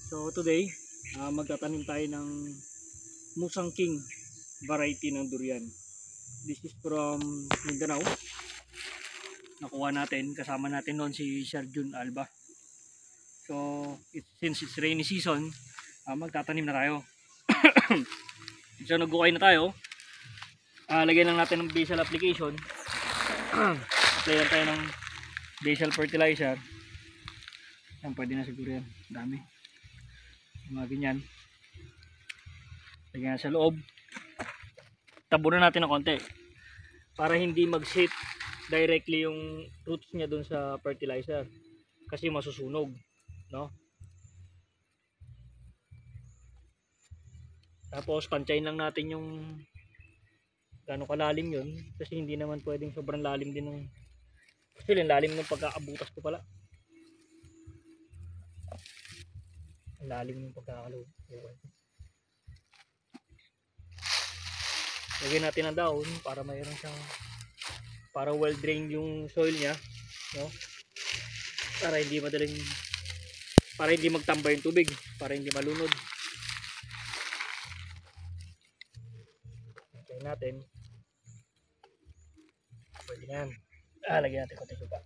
So today, magtatanim tayo ng Musang King variety ng durian. This is from Mindanao. Nakuha natin, kasama natin noon si Sir Jun Alba. So since it's rainy season, magtatanim na tayo. So nag-ukay na tayo. Lagyan lang natin ng basal application. Apply lang tayo ng basal fertilizer. Yan, pwede na siguro yan. Dami. Mga ganyan. Lagyan na sa loob. Tabunan natin ng konti. Para hindi mag-sit directly yung roots niya dun sa fertilizer. Kasi masusunog. No? Tapos pantsayin lang natin yung gaano kalalim yun. Kasi hindi naman pwedeng sobrang lalim din ng... Kasi lalim ng pagkakabutas ko pala. Lalim ng pagkakalob. Lagyan natin ng daon para mayroon siyang, para well drained yung soil niya, no? Para hindi madaling, para hindi magtambay yung tubig, para hindi malunod. Lagyan natin. Pwede na yan. Lagyan natin konti pa.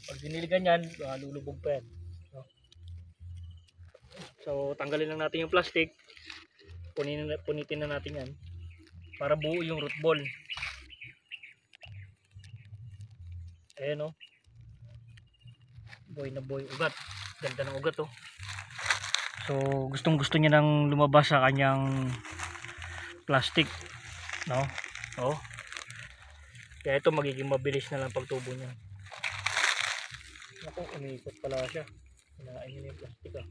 Pag diniligan yan, lulubog pa yan. No? So tanggalin lang natin yung plastic. Punitin na natin yan para buo yung root ball. Ayan o. Boy na boy. Ugat. Ganda ng ugat o. So gustong gusto niya nang lumabas sa kanyang plastic. No? O. Kaya ito magiging mabilis na lang pagtubo niya. Ako, umiikot pala siya. Kinain niya yung plastic ah.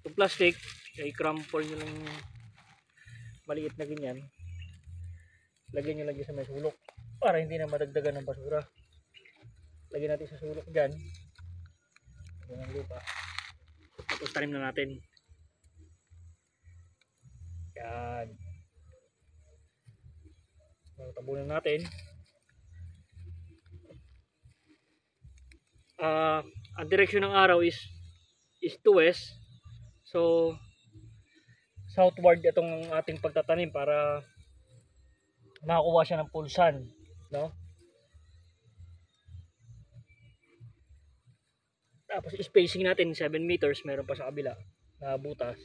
Yung plastic, ay crumple nyo lang maliit na ganyan. Lagyan nyo lagi sa may sulok para hindi na madagdagan ng basura. Lagyan natin sa sulok dyan. Lagyan ng lupa. Tapos tanim na natin. Yan. Tabunan natin. Ang direksyon ng araw is to west. So southward itong ating pagtatanim para makakuha siya ng full sun, no? Tapos spacing natin 7 meters, meron pa sa kabila na butas.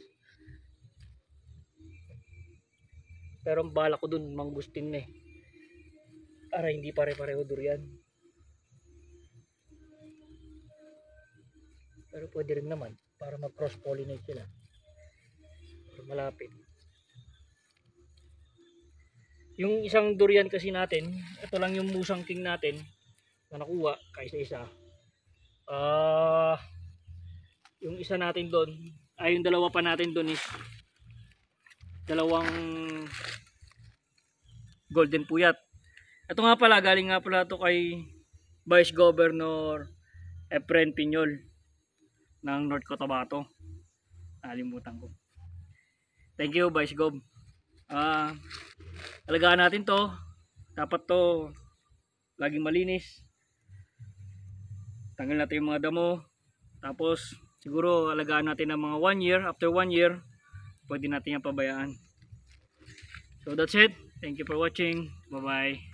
Pero ang bala ko dun mangustin na para hindi pare-pareho durian. Pero pwede rin naman para mag-cross pollinate sila. Para malapit. Yung isang durian kasi natin, ito lang yung Musang King natin na nakuha kaisa-isa. Yung isa natin doon, yung dalawa pa natin doon is dalawang golden puyat. Ito nga pala, galing nga pala ito kay Vice Governor Efren Piñol ng North Cotabato. Nalimutan ko. Thank you Vice Gov. Alagaan natin to. Dapat to laging malinis. Tanggal natin yung mga damo. Tapos siguro alagaan natin ng mga 1 year. After 1 year, pwede natin yung pabayaan. So that's it. Thank you for watching. Bye bye.